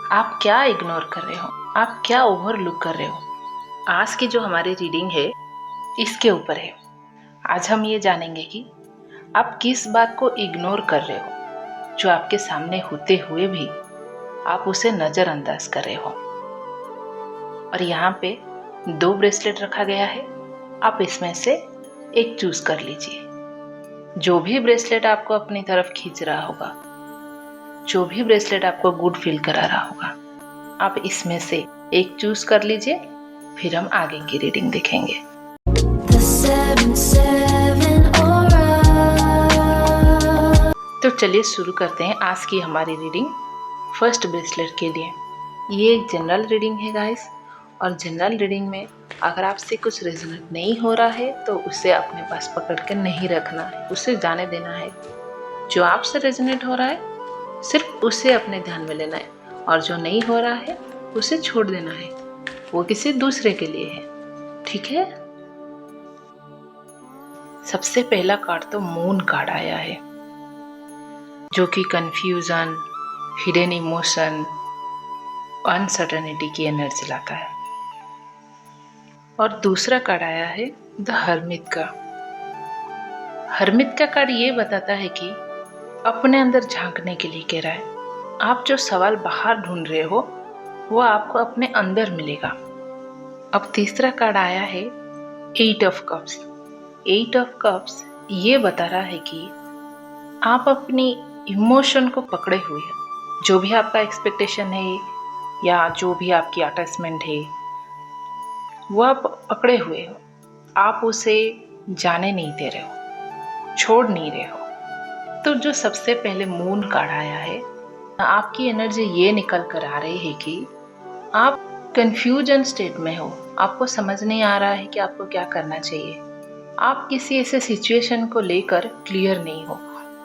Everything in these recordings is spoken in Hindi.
आप क्या इग्नोर कर रहे हो, आप क्या ओवरलुक कर रहे हो। आज की जो हमारी रीडिंग है इसके ऊपर है। आज हम ये जानेंगे कि आप किस बात को इग्नोर कर रहे हो जो आपके सामने होते हुए भी आप उसे नज़रअंदाज कर रहे हो। और यहाँ पे 2 ब्रेसलेट रखा गया है, आप इसमें से एक चूज कर लीजिए। जो भी ब्रेसलेट आपको अपनी तरफ खींच रहा होगा, जो भी ब्रेसलेट आपको गुड फील करा रहा होगा, आप इसमें से एक चूज कर लीजिए, फिर हम आगे की रीडिंग देखेंगे। तो चलिए शुरू करते हैं आज की हमारी रीडिंग। फर्स्ट ब्रेसलेट के लिए ये एक जनरल रीडिंग है गाइस, और जनरल रीडिंग में अगर आपसे कुछ रेजोनेट नहीं हो रहा है तो उसे अपने पास पकड़ के नहीं रखना है, उसे जाने देना है। जो आपसे रेजोनेट हो रहा है सिर्फ उसे अपने ध्यान में लेना है, और जो नहीं हो रहा है उसे छोड़ देना है, वो किसी दूसरे के लिए है। ठीक है। सबसे पहला कार्ड तो मून कार्ड आया है, जो कि कंफ्यूजन, हिडन इमोशन, अनसर्टेनिटी की एनर्जी लाता है। और दूसरा कार्ड आया है द हर्मिट का। हर्मिट का कार्ड ये बताता है कि अपने अंदर झांकने के लिए कह रहा है। आप जो सवाल बाहर ढूंढ रहे हो वो आपको अपने अंदर मिलेगा। अब तीसरा कार्ड आया है 8 ऑफ कप्स। 8 ऑफ कप्स ये बता रहा है कि आप अपनी इमोशन को पकड़े हुए हैं। जो भी आपका एक्सपेक्टेशन है या जो भी आपकी अटैचमेंट है वो आप पकड़े हुए हो, आप उसे जाने नहीं दे रहे हो, छोड़ नहीं रहे हो। तो जो सबसे पहले मून कार्ड आया है, आपकी एनर्जी ये निकल कर आ रही है कि आप कंफ्यूजन स्टेट में हो, आपको समझ नहीं आ रहा है कि आपको क्या करना चाहिए। आप किसी ऐसे सिचुएशन को लेकर क्लियर नहीं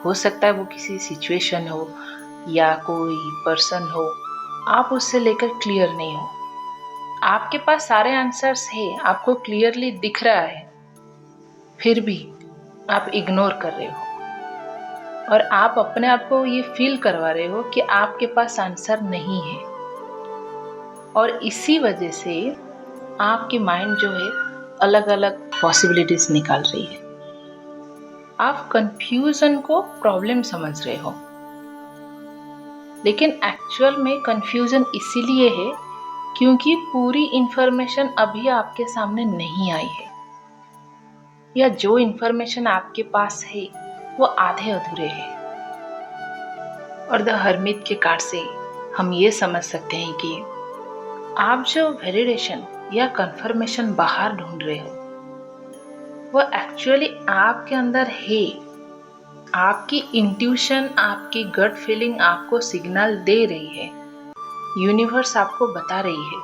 हो सकता है वो किसी सिचुएशन हो या कोई पर्सन हो, आप उससे लेकर क्लियर नहीं हो। आपके पास सारे आंसर्स हैं, आपको क्लियरली दिख रहा है, फिर भी आप इग्नोर कर रहे हो और आप अपने आप को ये फील करवा रहे हो कि आपके पास आंसर नहीं है। और इसी वजह से आपकी माइंड जो है अलग अलग पॉसिबिलिटीज निकाल रही है। आप कंफ्यूजन को प्रॉब्लम समझ रहे हो, लेकिन एक्चुअल में कंफ्यूजन इसीलिए है क्योंकि पूरी इंफॉर्मेशन अभी आपके सामने नहीं आई है, या जो इंफॉर्मेशन आपके पास है वो आधे अधूरे है। और द हर्मिट के कार्ड से हम ये समझ सकते हैं कि आप जो वैलिडेशन या कंफर्मेशन बाहर ढूंढ रहे हो वो एक्चुअली आपके अंदर है। आपकी इंट्यूशन, आपकी गट फीलिंग आपको सिग्नल दे रही है, यूनिवर्स आपको बता रही है,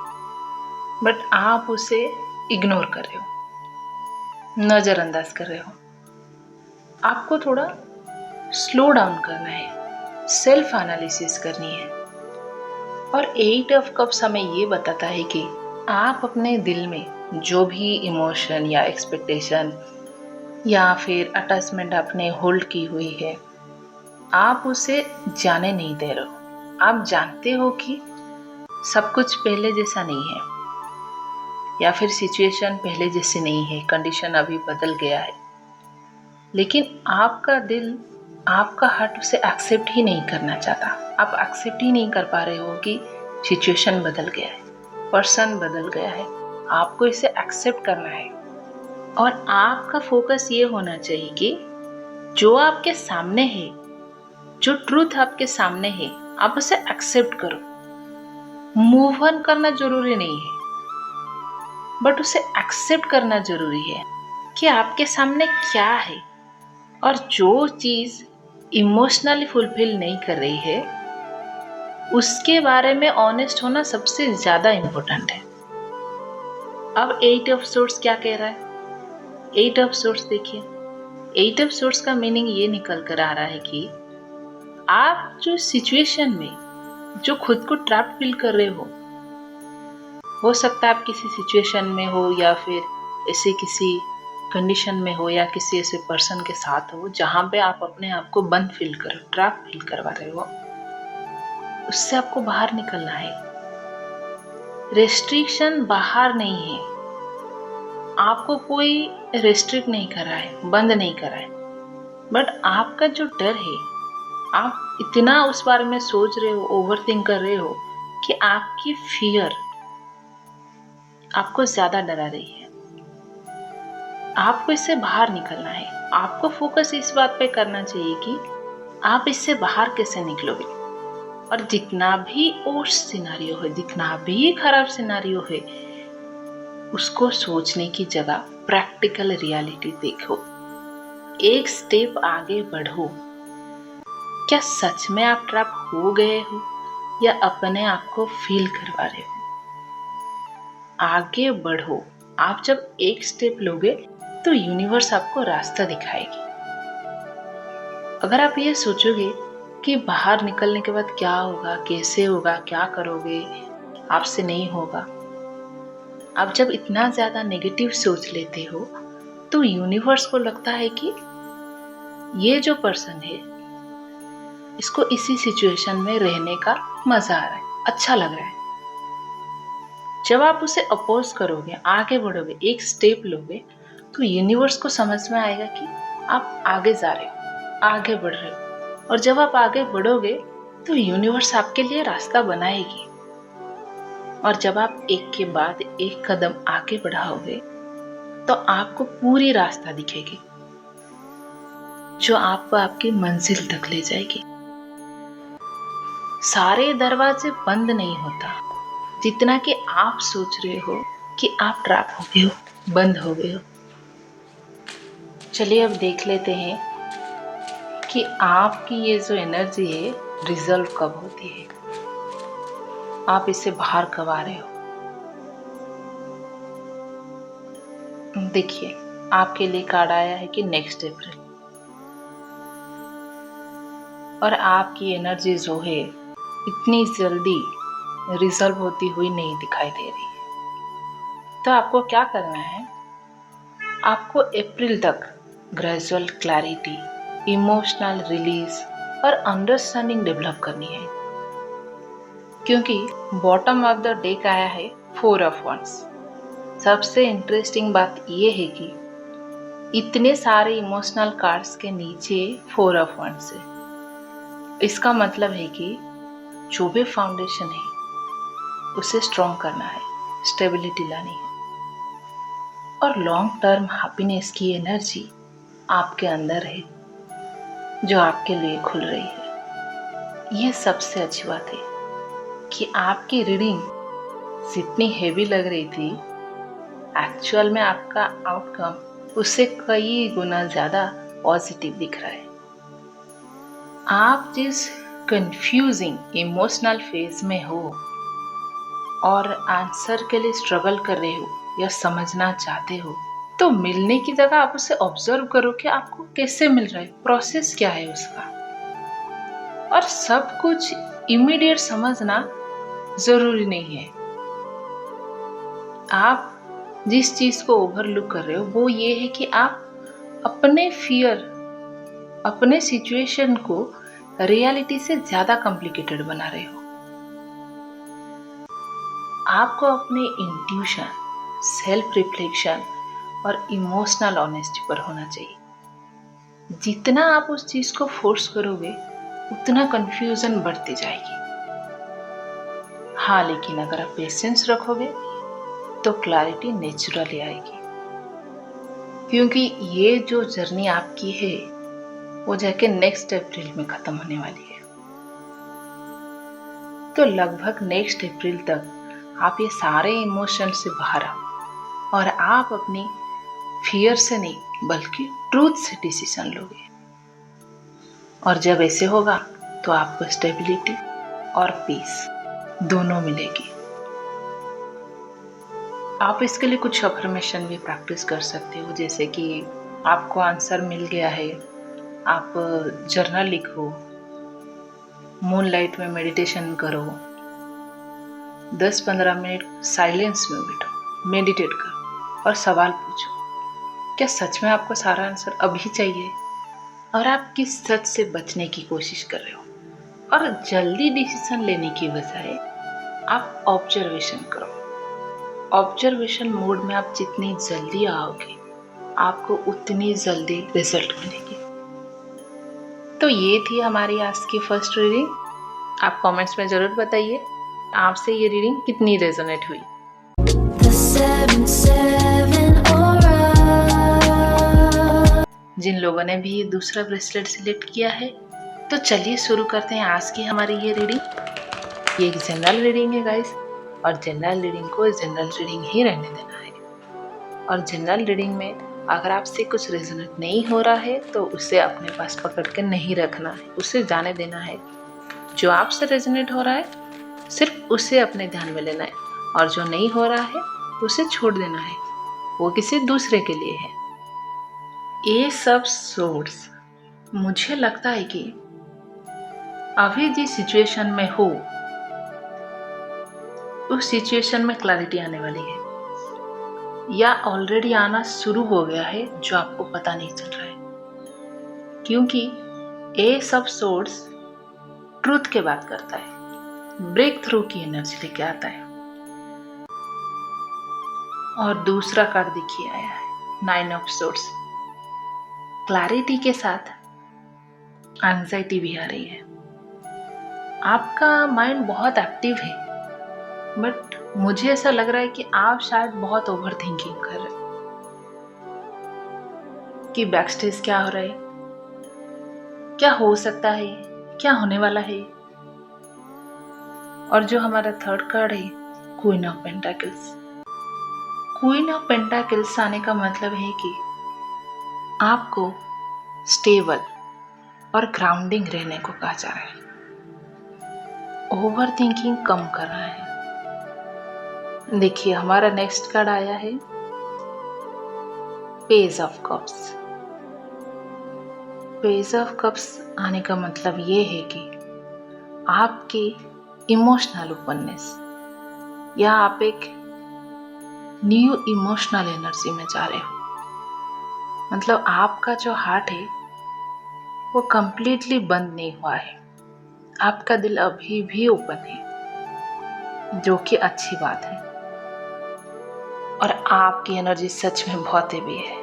बट आप उसे इग्नोर कर रहे हो, नज़रअंदाज कर रहे हो। आपको थोड़ा स्लो डाउन करना है, सेल्फ एनालिसिस करनी है। और 8 ऑफ कप्स हमें ये बताता है कि आप अपने दिल में जो भी इमोशन या एक्सपेक्टेशन या फिर अटैचमेंट आपने होल्ड की हुई है, आप उसे जाने नहीं दे रहे हो। आप जानते हो कि सब कुछ पहले जैसा नहीं है, या फिर सिचुएशन पहले जैसी नहीं है, कंडीशन अभी बदल गया है, लेकिन आपका दिल, आपका हार्ट उसे एक्सेप्ट ही नहीं करना चाहता। आप एक्सेप्ट ही नहीं कर पा रहे हो कि सिचुएशन बदल गया है, पर्सन बदल गया है, आपको इसे एक्सेप्ट करना है। और आपका फोकस ये होना चाहिए कि जो आपके सामने है, जो ट्रूथ आपके सामने है, आप उसे एक्सेप्ट करो। मूव ऑन करना जरूरी नहीं है, बट उसे एक्सेप्ट करना जरूरी है कि आपके सामने क्या है। और जो चीज इमोशनली फुलफिल नहीं कर रही है उसके बारे में ऑनेस्ट होना सबसे ज्यादा इम्पोर्टेंट है। अब 8 ऑफ सोर्ड्स क्या कह रहा है? 8 ऑफ सोर्ड्स देखिए, 8 ऑफ सोर्ड्स का मीनिंग ये निकल कर आ रहा है कि आप जो सिचुएशन में जो खुद को ट्रैप फील कर रहे हो सकता है आप किसी सिचुएशन में हो या फिर ऐसे किसी कंडीशन में हो या किसी ऐसे पर्सन के साथ हो जहां पे आप अपने आप को बंद फील करो, ट्रैप फील करवा रहे हो। उससे आपको बाहर निकलना है। रेस्ट्रिक्शन बाहर नहीं है, आपको कोई रेस्ट्रिक्ट नहीं कर रहा है, बंद नहीं कर रहा है, बट आपका जो डर है, आप इतना उस बारे में सोच रहे हो, ओवर थिंक कर रहे हो कि आपकी फियर आपको ज्यादा डरा रही है। आपको इससे बाहर निकलना है। आपको फोकस इस बात पे करना चाहिए कि आप इससे बाहर कैसे निकलोगे। और जितना भी वर्स्ट सिनारियो है, जितना भी खराब सिनारियो है, उसको सोचने की जगह प्रैक्टिकल रियलिटी देखो, एक स्टेप आगे बढ़ो। क्या सच में आप ट्रैप हो गए हो या अपने आप को फील करवा रहे हो? आगे बढ़ो। आप जब एक स्टेप लोगे तो यूनिवर्स आपको रास्ता दिखाएगी। अगर आप ये सोचोगे कि बाहर निकलने के बाद क्या होगा, कैसे होगा, क्या करोगे, आपसे नहीं होगा, आप जब इतना ज्यादा नेगेटिव सोच लेते हो तो यूनिवर्स को लगता है कि ये जो पर्सन है, इसको इसी सिचुएशन में रहने का मजा आ रहा है, अच्छा लग रहा है। जब आप उसे अपोज करोगे, आगे बढ़ोगे, एक स्टेप लोगे, तो यूनिवर्स को समझ में आएगा कि आप आगे जा रहे हो, आगे बढ़ रहे हो। और जब आप आगे बढ़ोगे तो यूनिवर्स आपके लिए रास्ता बनाएगी। और जब आप एक के बाद एक कदम आगे बढ़ाओगे तो आपको पूरी रास्ता दिखेगी जो आपको आपकी मंजिल तक ले जाएगी। सारे दरवाजे बंद नहीं होता जितना कि आप सोच रहे हो कि आप ट्रैप हो गए हो, बंद हो गए हो। चलिए अब देख लेते हैं कि आपकी ये जो एनर्जी है रिजल्व कब होती है, आप इससे बाहर कब आ रहे हो। देखिए, आपके लिए कार्ड आया है कि नेक्स्ट अप्रैल, और आपकी एनर्जी जो है इतनी जल्दी रिजल्व होती हुई नहीं दिखाई दे रही है। तो आपको क्या करना है, आपको अप्रैल तक ग्रेजुअल क्लैरिटी, इमोशनल रिलीज और अंडरस्टैंडिंग डेवलप करनी है। क्योंकि बॉटम ऑफ द डेक आया है 4 ऑफ वंस। सबसे इंटरेस्टिंग बात यह है कि इतने सारे इमोशनल कार्ड्स के नीचे 4 ऑफ वंस है। इसका मतलब है कि जो भी फाउंडेशन है उसे स्ट्रॉन्ग करना है, स्टेबिलिटी लानी है, और लॉन्ग टर्म हैप्पीनेस की एनर्जी आपके अंदर है जो आपके लिए खुल रही है। यह सबसे अच्छी बात है कि आपकी रीडिंग जितनी हेवी लग रही थी, एक्चुअल में आपका आउटकम उससे कई गुना ज्यादा पॉजिटिव दिख रहा है। आप जिस कंफ्यूजिंग इमोशनल फेज में हो और आंसर के लिए स्ट्रगल कर रहे हो या समझना चाहते हो, तो मिलने की जगह आप उसे ऑब्जर्व करो कि आपको कैसे मिल रहा है, प्रोसेस क्या है उसका। और सब कुछ इमीडिएट समझना जरूरी नहीं है। आप जिस चीज को ओवरलुक कर रहे हो वो ये है कि आप अपने फियर, अपने सिचुएशन को रियलिटी से ज्यादा कॉम्प्लिकेटेड बना रहे हो। आपको अपने इंट्यूशन, सेल्फ रिफ्लेक्शन और इमोशनल ऑनेस्टी पर होना चाहिए। जितना आप उस चीज को फोर्स करोगे उतना कंफ्यूजन बढ़ती जाएगी। हाँ, लेकिन अगर आप पेशेंस रखोगे तो क्लैरिटी नेचुरली आएगी। क्योंकि ये जो जर्नी आपकी है वो जाके नेक्स्ट अप्रैल में खत्म होने वाली है। तो लगभग नेक्स्ट अप्रैल तक आप ये सारे इमोशन से बाहर आओ और आप अपनी फियर से नहीं बल्कि ट्रूथ से डिसीजन लोगे। और जब ऐसे होगा तो आपको स्टेबिलिटी और पीस दोनों मिलेगी। आप इसके लिए कुछ अफर्मेशन भी प्रैक्टिस कर सकते हो, जैसे कि आपको आंसर मिल गया है, आप जर्नल लिखो, मूनलाइट में मेडिटेशन करो, 10-15 मिनट साइलेंस में बैठो, मेडिटेट करो और सवाल पूछो, क्या सच में आपको सारा आंसर अभी चाहिए और आप किस सच से बचने की कोशिश कर रहे हो। और जल्दी डिसीजन लेने की बजाय आप ऑब्जर्वेशन करो। ऑब्जर्वेशन मोड में आप जितनी जल्दी आओगे आपको उतनी जल्दी रिजल्ट मिलेगी। तो ये थी हमारी आज की फर्स्ट रीडिंग। आप कमेंट्स में ज़रूर बताइए आपसे ये रीडिंग कितनी रेजोनेट हुई। जिन लोगों ने भी दूसरा ब्रेसलेट सिलेक्ट किया है तो चलिए शुरू करते हैं आज की हमारी ये रीडिंग। ये एक जनरल रीडिंग है गाइस, और जनरल रीडिंग को जनरल रीडिंग ही रहने देना है। और जनरल रीडिंग में अगर आपसे कुछ रेजोनेट नहीं हो रहा है तो उसे अपने पास पकड़ के नहीं रखना है, उसे जाने देना है। जो आपसे रेजोनेट हो रहा है सिर्फ उसे अपने ध्यान में लेना है, और जो नहीं हो रहा है उसे छोड़ देना है, वो किसी दूसरे के लिए है। ये सब सोर्स मुझे लगता है कि अभी जिस सिचुएशन में हो उस सिचुएशन में क्लैरिटी आने वाली है, या ऑलरेडी आना शुरू हो गया है जो आपको पता नहीं चल रहा है। क्योंकि ये सब सोर्स ट्रूथ के बात करता है, ब्रेक थ्रू की एनर्जी लेके आता है। और दूसरा कार्ड देखिए आया है 9 ऑफ सोर्स। क्लैरिटी के साथ एंजाइटी भी आ रही है। आपका माइंड बहुत एक्टिव है, बट मुझे ऐसा लग रहा है कि आप शायद बहुत ओवर थिंकिंग कर रहे हैं कि बैक स्टेज क्या हो रहा है, क्या हो सकता है, क्या होने वाला है। और जो हमारा थर्ड कार्ड है queen of pentacles. Queen of pentacles आने का मतलब है कि आपको स्टेबल और ग्राउंडिंग रहने को कहा जा रहा है। ओवर थिंकिंग कम करना है। देखिए हमारा नेक्स्ट कार्ड आया है page of cups. Page of cups आने का मतलब ये है कि आपके इमोशनल ओपननेस, या आप एक न्यू इमोशनल एनर्जी में जा रहे हो। मतलब आपका जो हार्ट है वो कंप्लीटली बंद नहीं हुआ है, आपका दिल अभी भी ओपन है, जो कि अच्छी बात है। और आपकी एनर्जी सच में बहुत हेवी है,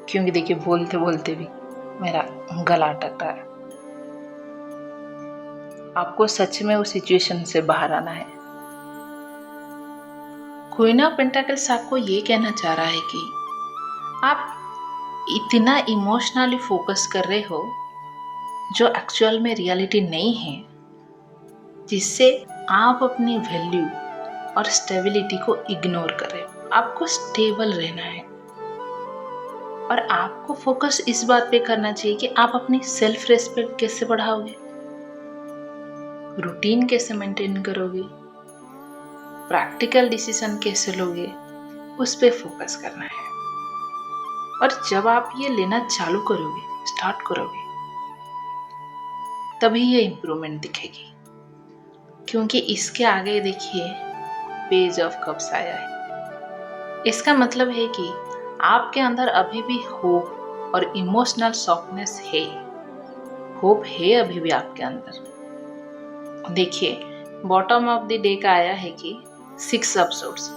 क्योंकि देखिए बोलते बोलते भी मेरा गला अटक रहा है। आपको सच में उस सिचुएशन से बाहर आना है। क्वीन ऑफ पेंटाकल्स आपको ये कहना चाह रहा है कि आप इतना इमोशनली फोकस कर रहे हो जो एक्चुअल में रियलिटी नहीं है, जिससे आप अपनी वैल्यू और स्टेबिलिटी को इग्नोर कर रहे हो। आपको स्टेबल रहना है, और आपको फोकस इस बात पे करना चाहिए कि आप अपनी सेल्फ रेस्पेक्ट कैसे बढ़ाओगे, रूटीन कैसे मेंटेन करोगे, प्रैक्टिकल डिसीजन कैसे लोगे, उस पे फोकस करना है। और जब आप ये लेना चालू करोगे, स्टार्ट करोगे, तभी ये इम्प्रूवमेंट दिखेगी। क्योंकि इसके आगे देखिए पेज ऑफ कप्स आया है। इसका मतलब है कि आपके अंदर अभी भी होप और इमोशनल सॉफ्टनेस है। होप है अभी भी आपके अंदर। देखिए बॉटम ऑफ द डे का आया है कि 6 ऑफ सोर्ड्स,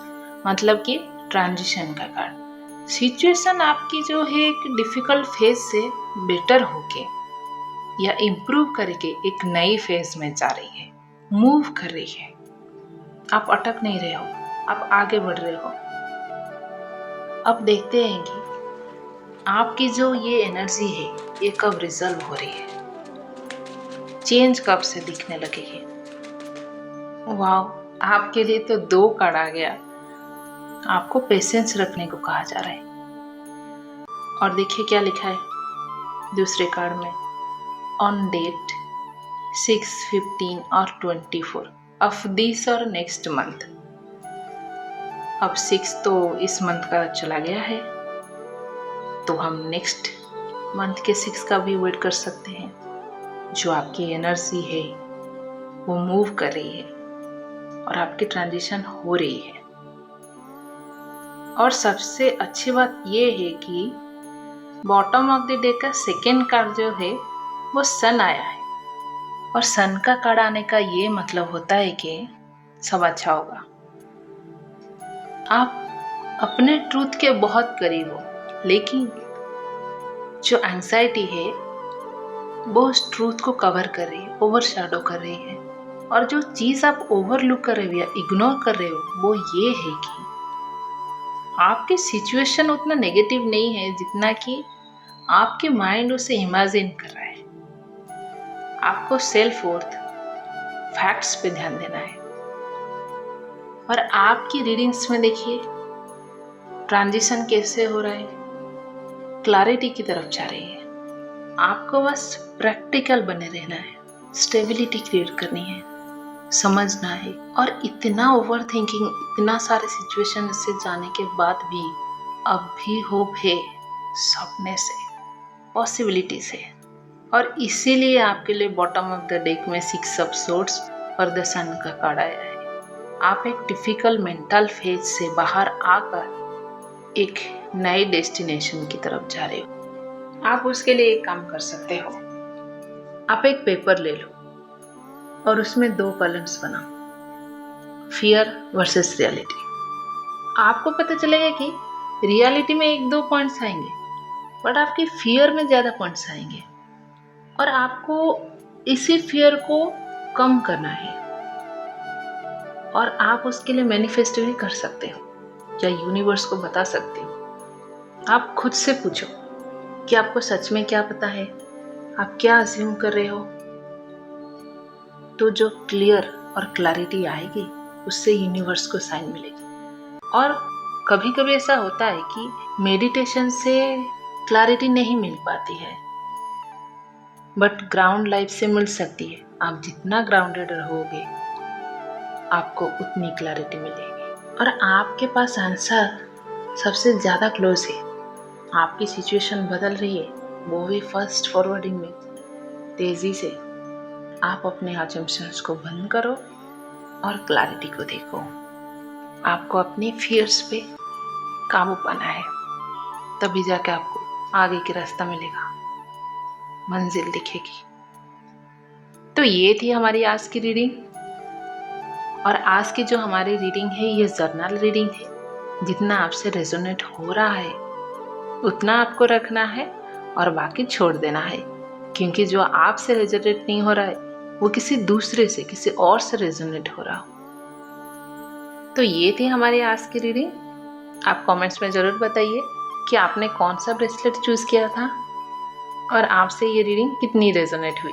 मतलब कि ट्रांजिशन का कार्ड। सिचुएशन आपकी जो है एक डिफिकल्ट फेज से बेटर होके या इम्प्रूव करके एक नई फेज में जा रही है, मूव कर रही है। आप अटक नहीं रहे हो, आप आगे बढ़ रहे हो। अब देखते हैं कि आपकी जो ये एनर्जी है ये कब रिजल्व हो रही है, चेंज कब से दिखने लगेगी। वाह, आपके लिए तो 2 कार्ड आ गया। आपको पेशेंस रखने को कहा जा रहा है। और देखिए क्या लिखा है दूसरे कार्ड में, ऑन डेट 6, 15 और 24 ऑफ दिस और नेक्स्ट मंथ। अब 6 तो इस मंथ का चला गया है, तो हम नेक्स्ट मंथ के 6 का भी वेट कर सकते हैं। जो आपकी एनर्जी है वो मूव कर रही है और आपकी ट्रांजिशन हो रही है। और सबसे अच्छी बात ये है कि बॉटम ऑफ द डे का सेकेंड कार्ड जो है वो सन आया है, और सन का कार्ड आने का ये मतलब होता है कि सब अच्छा होगा। आप अपने ट्रूथ के बहुत करीब हो, लेकिन जो एंजाइटी है वो उस ट्रूथ को कवर कर रही है, ओवरशैडो कर रही है। और जो चीज आप ओवरलुक कर रहे हो या इग्नोर कर रहे हो वो ये है कि आपकी सिचुएशन उतना नेगेटिव नहीं है जितना कि आपके माइंड उसे इमेजिन कर रहा है। आपको सेल्फ वर्थ, फैक्ट्स पे ध्यान देना है। और आपकी रीडिंग्स में देखिए ट्रांजिशन कैसे हो रहा है, क्लैरिटी की तरफ जा रही है। आपको बस प्रैक्टिकल बने रहना है, स्टेबिलिटी क्रिएट करनी है, समझना है। और इतना ओवर थिंकिंग, इतना सारे सिचुएशन से जाने के बाद भी अब भी होप है, सपने से, पॉसिबिलिटी से। और इसीलिए आपके लिए बॉटम ऑफ द डेक में 6 ऑफ सोर्ड्स और द सन का कार्ड आया है। आप एक डिफिकल्ट मेंटल फेज से बाहर आकर एक नई डेस्टिनेशन की तरफ जा रहे हो। आप उसके लिए एक काम कर सकते हो। आप एक पेपर ले लो और उसमें 2 कॉलम्स बनाओ, फियर वर्सेस रियलिटी। आपको पता चलेगा कि रियलिटी में 1-2 पॉइंट्स आएंगे, बट आपके फियर में ज़्यादा पॉइंट्स आएंगे। और आपको इसी फियर को कम करना है। और आप उसके लिए मैनिफेस्ट भी कर सकते हो या यूनिवर्स को बता सकते हो। आप खुद से पूछो कि आपको सच में क्या पता है, आप क्या अज्यूम कर रहे हो। तो जो क्लियर और क्लैरिटी आएगी उससे यूनिवर्स को साइन मिलेगी। और कभी कभी ऐसा होता है कि मेडिटेशन से क्लैरिटी नहीं मिल पाती है, बट ग्राउंड लाइफ से मिल सकती है। आप जितना ग्राउंडेड रहोगे आपको उतनी क्लैरिटी मिलेगी। और आपके पास आंसर सबसे ज़्यादा क्लोज है। आपकी सिचुएशन बदल रही है, वो भी फास्ट फॉरवर्डिंग में, तेज़ी से। आप अपने अजम्पशंस को बंद करो और क्लैरिटी को देखो। आपको अपनी फियर्स पे काबू पाना है, तभी जाके आपको आगे की रास्ता मिलेगा, मंजिल दिखेगी। तो ये थी हमारी आज की रीडिंग। और आज की जो हमारी रीडिंग है ये जर्नल रीडिंग है। जितना आपसे रेजोनेट हो रहा है उतना आपको रखना है और बाकी छोड़ देना है, क्योंकि जो आपसे रेजोनेट नहीं हो रहा है वो किसी दूसरे से, किसी और से रेजोनेट हो रहा हो। तो ये थी हमारी आज की रीडिंग। आप कमेंट्स में ज़रूर बताइए कि आपने कौन सा ब्रेसलेट चूज़ किया था और आपसे ये रीडिंग कितनी रेजोनेट हुई।